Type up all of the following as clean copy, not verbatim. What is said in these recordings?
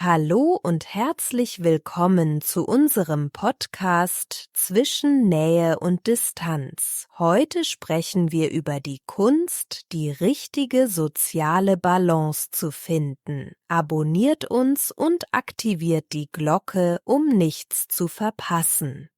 Hallo und herzlich willkommen zu unserem Podcast Zwischen Nähe und Distanz. Heute sprechen wir über die Kunst, die richtige soziale Balance zu finden. Abonniert uns und aktiviert die Glocke, um nichts zu verpassen.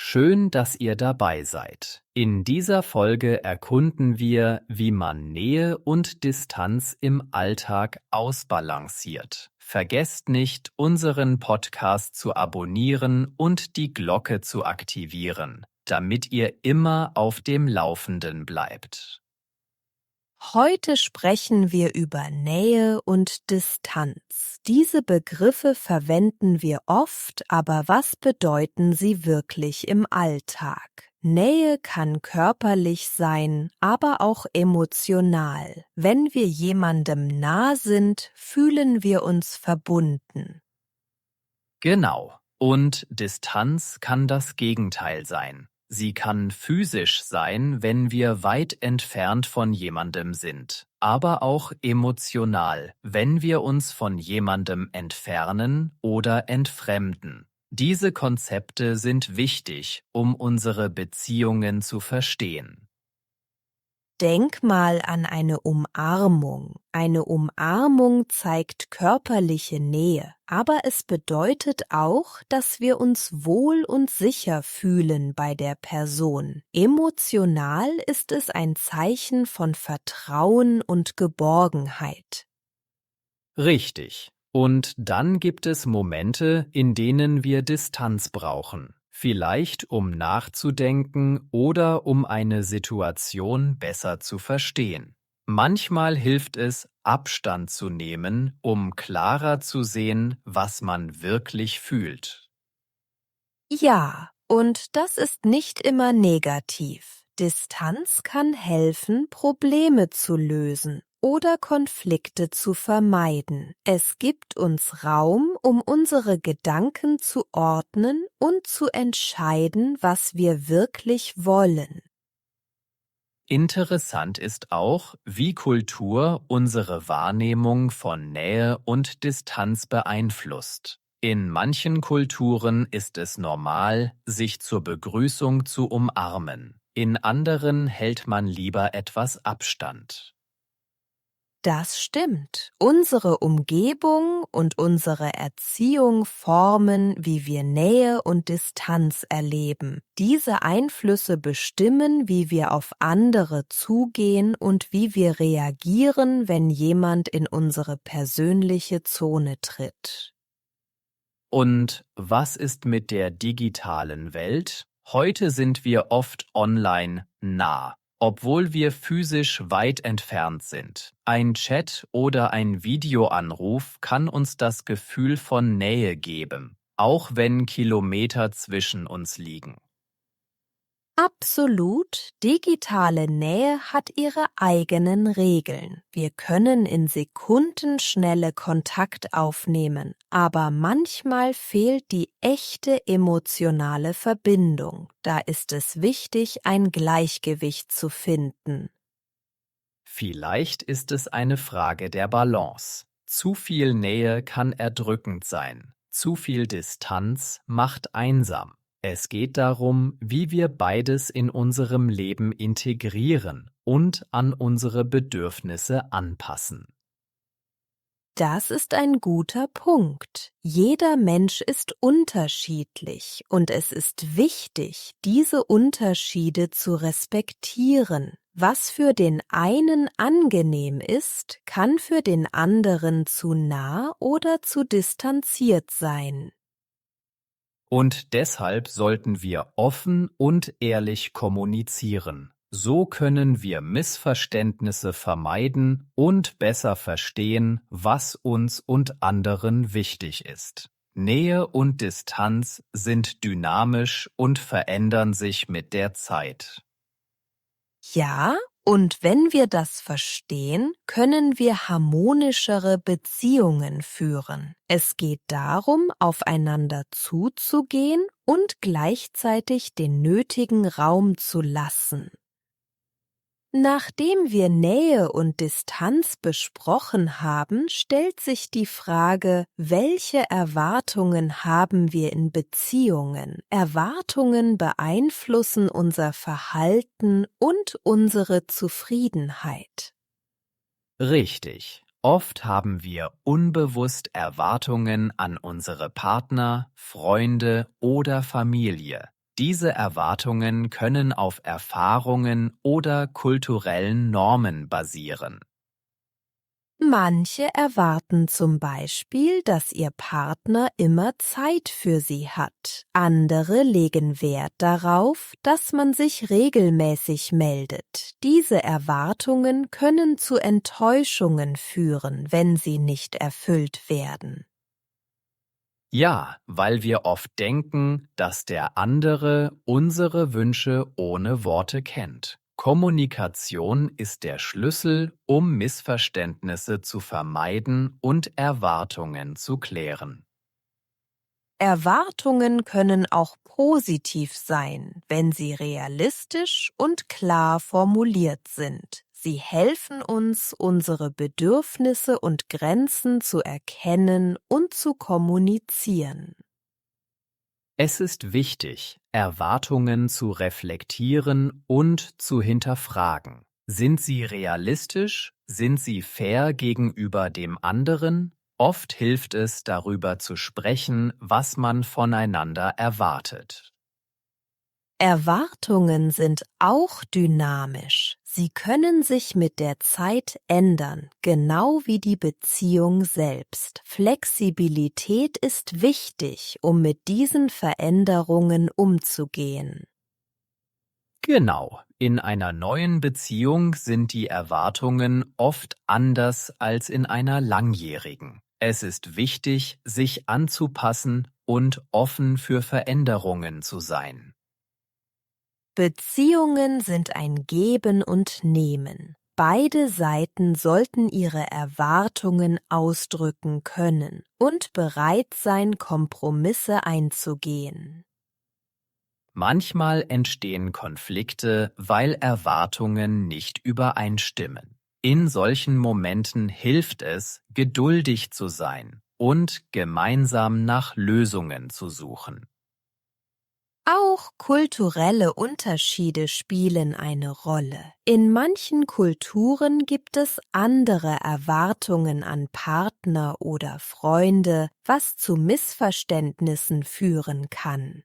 Schön, dass ihr dabei seid. In dieser Folge erkunden wir, wie man Nähe und Distanz im Alltag ausbalanciert. Vergesst nicht, unseren Podcast zu abonnieren und die Glocke zu aktivieren, damit ihr immer auf dem Laufenden bleibt. Heute sprechen wir über Nähe und Distanz. Diese Begriffe verwenden wir oft, aber was bedeuten sie wirklich im Alltag? Nähe kann körperlich sein, aber auch emotional. Wenn wir jemandem nah sind, fühlen wir uns verbunden. Genau. Und Distanz kann das Gegenteil sein. Sie kann physisch sein, wenn wir weit entfernt von jemandem sind, aber auch emotional, wenn wir uns von jemandem entfernen oder entfremden. Diese Konzepte sind wichtig, um unsere Beziehungen zu verstehen. Denk mal an eine Umarmung. Eine Umarmung zeigt körperliche Nähe, aber es bedeutet auch, dass wir uns wohl und sicher fühlen bei der Person. Emotional ist es ein Zeichen von Vertrauen und Geborgenheit. Richtig. Und dann gibt es Momente, in denen wir Distanz brauchen. Vielleicht um nachzudenken oder um eine Situation besser zu verstehen. Manchmal hilft es, Abstand zu nehmen, um klarer zu sehen, was man wirklich fühlt. Ja, und das ist nicht immer negativ. Distanz kann helfen, Probleme zu lösen oder Konflikte zu vermeiden. Es gibt uns Raum, um unsere Gedanken zu ordnen und zu entscheiden, was wir wirklich wollen. Interessant ist auch, wie Kultur unsere Wahrnehmung von Nähe und Distanz beeinflusst. In manchen Kulturen ist es normal, sich zur Begrüßung zu umarmen. In anderen hält man lieber etwas Abstand. Das stimmt. Unsere Umgebung und unsere Erziehung formen, wie wir Nähe und Distanz erleben. Diese Einflüsse bestimmen, wie wir auf andere zugehen und wie wir reagieren, wenn jemand in unsere persönliche Zone tritt. Und was ist mit der digitalen Welt? Heute sind wir oft online nah, obwohl wir physisch weit entfernt sind. Ein Chat oder ein Videoanruf kann uns das Gefühl von Nähe geben, auch wenn Kilometer zwischen uns liegen. Absolut, digitale Nähe hat ihre eigenen Regeln. Wir können in Sekundenschnelle Kontakt aufnehmen, aber manchmal fehlt die echte emotionale Verbindung. Da ist es wichtig, ein Gleichgewicht zu finden. Vielleicht ist es eine Frage der Balance. Zu viel Nähe kann erdrückend sein. Zu viel Distanz macht einsam. Es geht darum, wie wir beides in unserem Leben integrieren und an unsere Bedürfnisse anpassen. Das ist ein guter Punkt. Jeder Mensch ist unterschiedlich und es ist wichtig, diese Unterschiede zu respektieren. Was für den einen angenehm ist, kann für den anderen zu nah oder zu distanziert sein. Und deshalb sollten wir offen und ehrlich kommunizieren. So können wir Missverständnisse vermeiden und besser verstehen, was uns und anderen wichtig ist. Nähe und Distanz sind dynamisch und verändern sich mit der Zeit. Ja, und wenn wir das verstehen, können wir harmonischere Beziehungen führen. Es geht darum, aufeinander zuzugehen und gleichzeitig den nötigen Raum zu lassen. Nachdem wir Nähe und Distanz besprochen haben, stellt sich die Frage, welche Erwartungen haben wir in Beziehungen? Erwartungen beeinflussen unser Verhalten und unsere Zufriedenheit. Richtig. Oft haben wir unbewusst Erwartungen an unsere Partner, Freunde oder Familie. Diese Erwartungen können auf Erfahrungen oder kulturellen Normen basieren. Manche erwarten zum Beispiel, dass ihr Partner immer Zeit für sie hat. Andere legen Wert darauf, dass man sich regelmäßig meldet. Diese Erwartungen können zu Enttäuschungen führen, wenn sie nicht erfüllt werden. Ja, weil wir oft denken, dass der andere unsere Wünsche ohne Worte kennt. Kommunikation ist der Schlüssel, um Missverständnisse zu vermeiden und Erwartungen zu klären. Erwartungen können auch positiv sein, wenn sie realistisch und klar formuliert sind. Sie helfen uns, unsere Bedürfnisse und Grenzen zu erkennen und zu kommunizieren. Es ist wichtig, Erwartungen zu reflektieren und zu hinterfragen. Sind sie realistisch? Sind sie fair gegenüber dem anderen? Oft hilft es, darüber zu sprechen, was man voneinander erwartet. Erwartungen sind auch dynamisch. Sie können sich mit der Zeit ändern, genau wie die Beziehung selbst. Flexibilität ist wichtig, um mit diesen Veränderungen umzugehen. Genau, in einer neuen Beziehung sind die Erwartungen oft anders als in einer langjährigen. Es ist wichtig, sich anzupassen und offen für Veränderungen zu sein. Beziehungen sind ein Geben und Nehmen. Beide Seiten sollten ihre Erwartungen ausdrücken können und bereit sein, Kompromisse einzugehen. Manchmal entstehen Konflikte, weil Erwartungen nicht übereinstimmen. In solchen Momenten hilft es, geduldig zu sein und gemeinsam nach Lösungen zu suchen. Auch kulturelle Unterschiede spielen eine Rolle. In manchen Kulturen gibt es andere Erwartungen an Partner oder Freunde, was zu Missverständnissen führen kann.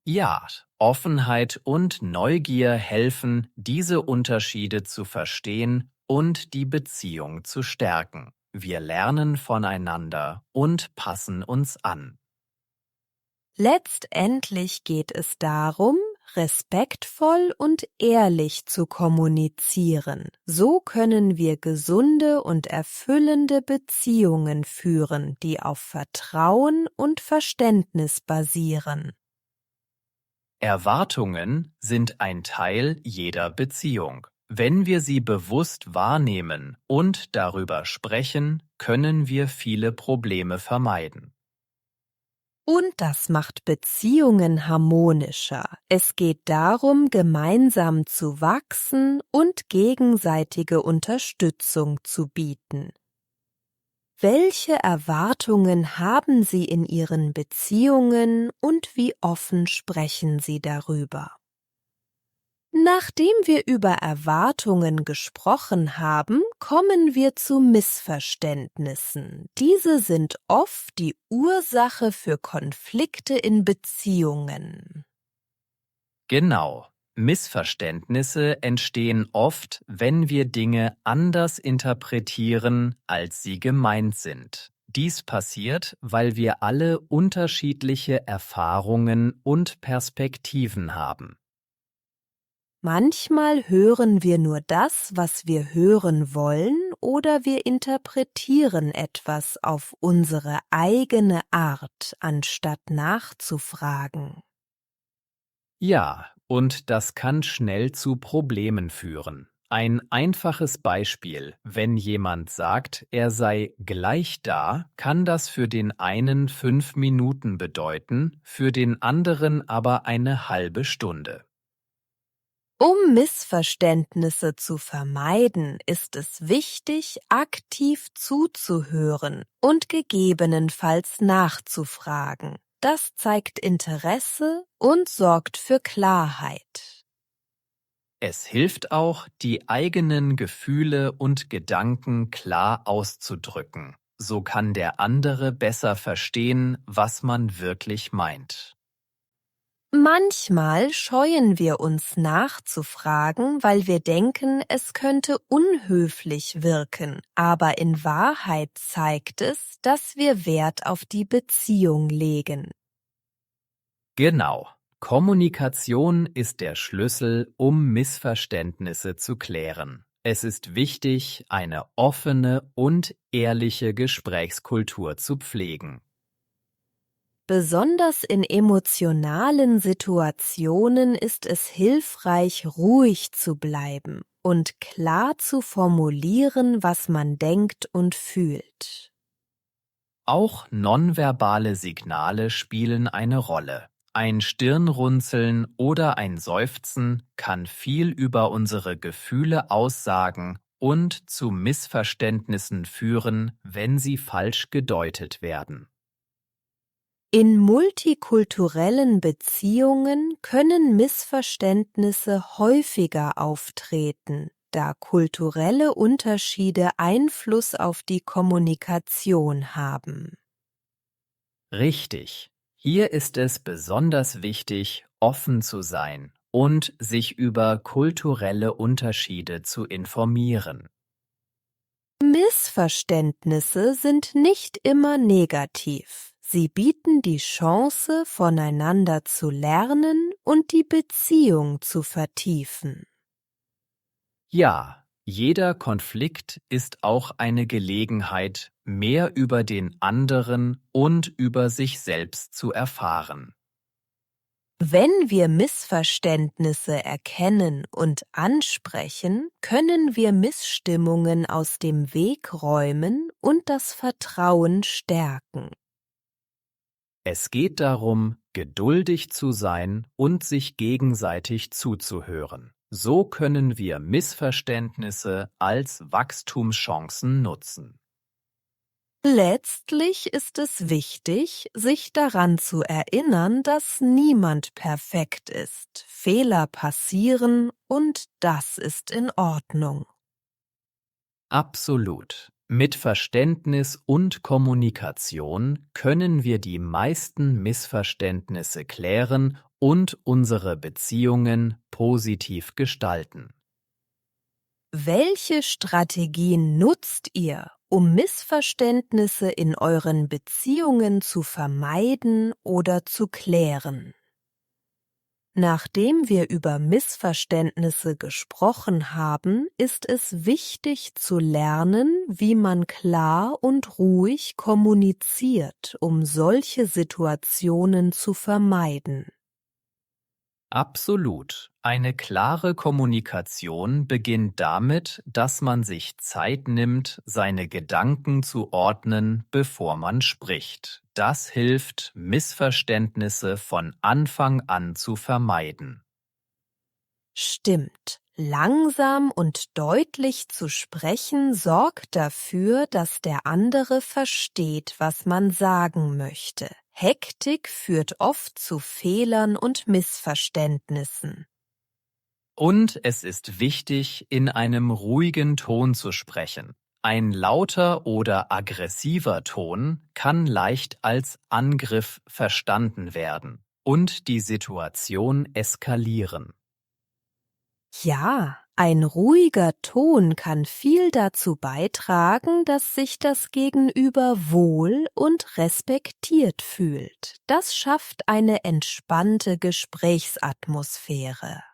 Ja, Offenheit und Neugier helfen, diese Unterschiede zu verstehen und die Beziehung zu stärken. Wir lernen voneinander und passen uns an. Letztendlich geht es darum, respektvoll und ehrlich zu kommunizieren. So können wir gesunde und erfüllende Beziehungen führen, die auf Vertrauen und Verständnis basieren. Erwartungen sind ein Teil jeder Beziehung. Wenn wir sie bewusst wahrnehmen und darüber sprechen, können wir viele Probleme vermeiden. Und das macht Beziehungen harmonischer. Es geht darum, gemeinsam zu wachsen und gegenseitige Unterstützung zu bieten. Welche Erwartungen haben Sie in Ihren Beziehungen und wie offen sprechen Sie darüber? Nachdem wir über Erwartungen gesprochen haben, kommen wir zu Missverständnissen. Diese sind oft die Ursache für Konflikte in Beziehungen. Genau. Missverständnisse entstehen oft, wenn wir Dinge anders interpretieren, als sie gemeint sind. Dies passiert, weil wir alle unterschiedliche Erfahrungen und Perspektiven haben. Manchmal hören wir nur das, was wir hören wollen, oder wir interpretieren etwas auf unsere eigene Art, anstatt nachzufragen. Ja, und das kann schnell zu Problemen führen. Ein einfaches Beispiel: Wenn jemand sagt, er sei gleich da, kann das für den einen 5 Minuten bedeuten, für den anderen aber eine halbe Stunde. Um Missverständnisse zu vermeiden, ist es wichtig, aktiv zuzuhören und gegebenenfalls nachzufragen. Das zeigt Interesse und sorgt für Klarheit. Es hilft auch, die eigenen Gefühle und Gedanken klar auszudrücken. So kann der andere besser verstehen, was man wirklich meint. Manchmal scheuen wir uns nachzufragen, weil wir denken, es könnte unhöflich wirken, aber in Wahrheit zeigt es, dass wir Wert auf die Beziehung legen. Genau. Kommunikation ist der Schlüssel, um Missverständnisse zu klären. Es ist wichtig, eine offene und ehrliche Gesprächskultur zu pflegen. Besonders in emotionalen Situationen ist es hilfreich, ruhig zu bleiben und klar zu formulieren, was man denkt und fühlt. Auch nonverbale Signale spielen eine Rolle. Ein Stirnrunzeln oder ein Seufzen kann viel über unsere Gefühle aussagen und zu Missverständnissen führen, wenn sie falsch gedeutet werden. In multikulturellen Beziehungen können Missverständnisse häufiger auftreten, da kulturelle Unterschiede Einfluss auf die Kommunikation haben. Richtig. Hier ist es besonders wichtig, offen zu sein und sich über kulturelle Unterschiede zu informieren. Missverständnisse sind nicht immer negativ. Sie bieten die Chance, voneinander zu lernen und die Beziehung zu vertiefen. Ja, jeder Konflikt ist auch eine Gelegenheit, mehr über den anderen und über sich selbst zu erfahren. Wenn wir Missverständnisse erkennen und ansprechen, können wir Missstimmungen aus dem Weg räumen und das Vertrauen stärken. Es geht darum, geduldig zu sein und sich gegenseitig zuzuhören. So können wir Missverständnisse als Wachstumschancen nutzen. Letztlich ist es wichtig, sich daran zu erinnern, dass niemand perfekt ist. Fehler passieren und das ist in Ordnung. Absolut. Mit Verständnis und Kommunikation können wir die meisten Missverständnisse klären und unsere Beziehungen positiv gestalten. Welche Strategien nutzt ihr, um Missverständnisse in euren Beziehungen zu vermeiden oder zu klären? Nachdem wir über Missverständnisse gesprochen haben, ist es wichtig zu lernen, wie man klar und ruhig kommuniziert, um solche Situationen zu vermeiden. Absolut. Eine klare Kommunikation beginnt damit, dass man sich Zeit nimmt, seine Gedanken zu ordnen, bevor man spricht. Das hilft, Missverständnisse von Anfang an zu vermeiden. Stimmt. Langsam und deutlich zu sprechen sorgt dafür, dass der andere versteht, was man sagen möchte. Hektik führt oft zu Fehlern und Missverständnissen. Und es ist wichtig, in einem ruhigen Ton zu sprechen. Ein lauter oder aggressiver Ton kann leicht als Angriff verstanden werden und die Situation eskalieren. Ja, ein ruhiger Ton kann viel dazu beitragen, dass sich das Gegenüber wohl und respektiert fühlt. Das schafft eine entspannte Gesprächsatmosphäre.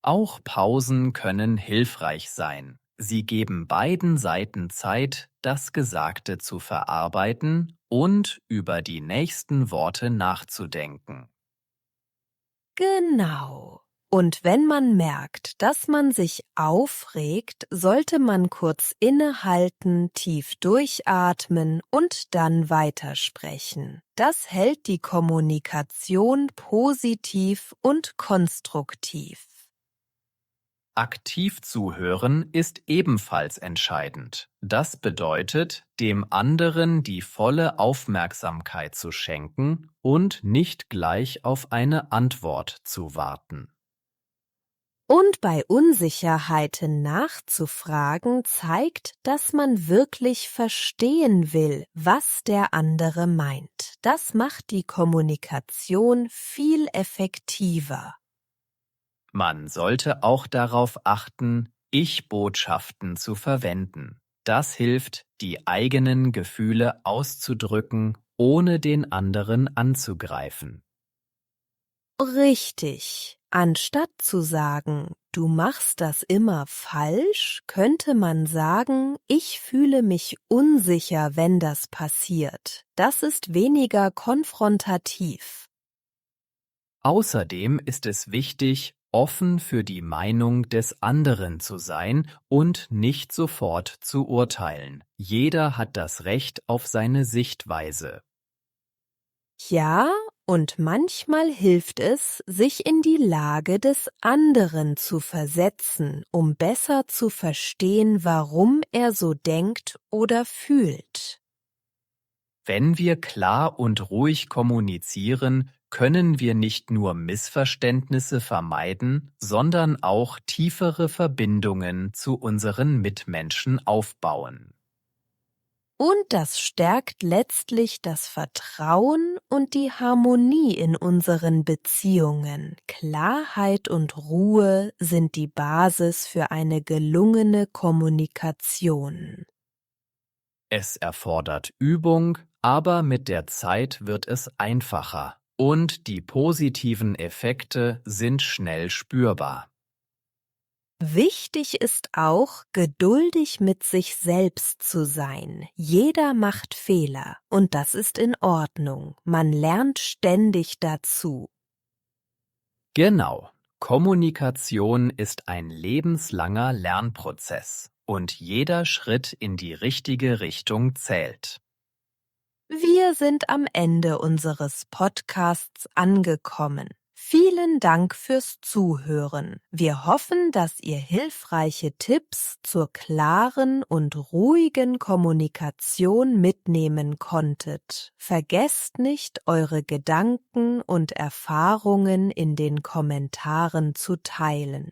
Auch Pausen können hilfreich sein. Sie geben beiden Seiten Zeit, das Gesagte zu verarbeiten und über die nächsten Worte nachzudenken. Genau. Und wenn man merkt, dass man sich aufregt, sollte man kurz innehalten, tief durchatmen und dann weitersprechen. Das hält die Kommunikation positiv und konstruktiv. Aktiv zuhören ist ebenfalls entscheidend. Das bedeutet, dem anderen die volle Aufmerksamkeit zu schenken und nicht gleich auf eine Antwort zu warten. Und bei Unsicherheiten nachzufragen zeigt, dass man wirklich verstehen will, was der andere meint. Das macht die Kommunikation viel effektiver. Man sollte auch darauf achten, Ich-Botschaften zu verwenden. Das hilft, die eigenen Gefühle auszudrücken, ohne den anderen anzugreifen. Richtig. Anstatt zu sagen, du machst das immer falsch, könnte man sagen, ich fühle mich unsicher, wenn das passiert. Das ist weniger konfrontativ. Außerdem ist es wichtig, offen für die Meinung des anderen zu sein und nicht sofort zu urteilen. Jeder hat das Recht auf seine Sichtweise. Ja, und manchmal hilft es, sich in die Lage des anderen zu versetzen, um besser zu verstehen, warum er so denkt oder fühlt. Wenn wir klar und ruhig kommunizieren, können wir nicht nur Missverständnisse vermeiden, sondern auch tiefere Verbindungen zu unseren Mitmenschen aufbauen. Und das stärkt letztlich das Vertrauen und die Harmonie in unseren Beziehungen. Klarheit und Ruhe sind die Basis für eine gelungene Kommunikation. Es erfordert Übung, aber mit der Zeit wird es einfacher und die positiven Effekte sind schnell spürbar. Wichtig ist auch, geduldig mit sich selbst zu sein. Jeder macht Fehler und das ist in Ordnung. Man lernt ständig dazu. Genau, Kommunikation ist ein lebenslanger Lernprozess und jeder Schritt in die richtige Richtung zählt. Wir sind am Ende unseres Podcasts angekommen. Vielen Dank fürs Zuhören. Wir hoffen, dass ihr hilfreiche Tipps zur klaren und ruhigen Kommunikation mitnehmen konntet. Vergesst nicht, eure Gedanken und Erfahrungen in den Kommentaren zu teilen.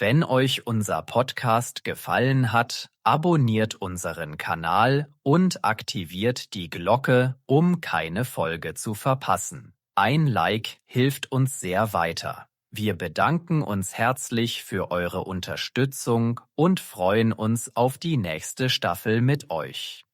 Wenn euch unser Podcast gefallen hat, abonniert unseren Kanal und aktiviert die Glocke, um keine Folge zu verpassen. Ein Like hilft uns sehr weiter. Wir bedanken uns herzlich für eure Unterstützung und freuen uns auf die nächste Staffel mit euch.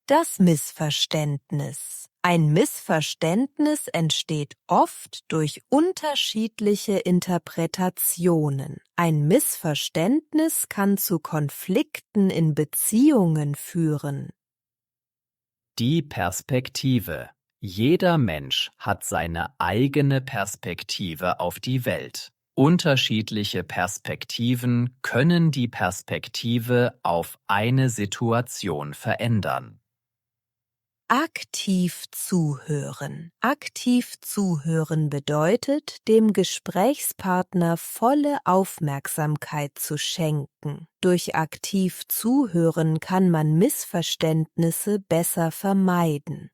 Das Missverständnis. Ein Missverständnis entsteht oft durch unterschiedliche Interpretationen. Ein Missverständnis kann zu Konflikten in Beziehungen führen. Die Perspektive. Jeder Mensch hat seine eigene Perspektive auf die Welt. Unterschiedliche Perspektiven können die Perspektive auf eine Situation verändern. Aktiv zuhören. Aktiv zuhören bedeutet, dem Gesprächspartner volle Aufmerksamkeit zu schenken. Durch aktiv zuhören kann man Missverständnisse besser vermeiden.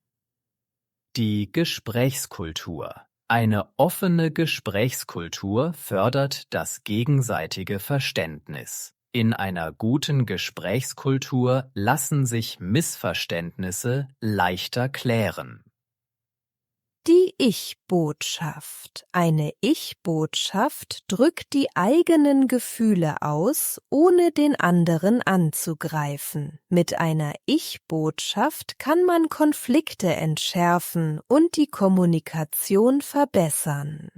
Die Gesprächskultur. Eine offene Gesprächskultur fördert das gegenseitige Verständnis. In einer guten Gesprächskultur lassen sich Missverständnisse leichter klären. Die Ich-Botschaft. Eine Ich-Botschaft drückt die eigenen Gefühle aus, ohne den anderen anzugreifen. Mit einer Ich-Botschaft kann man Konflikte entschärfen und die Kommunikation verbessern.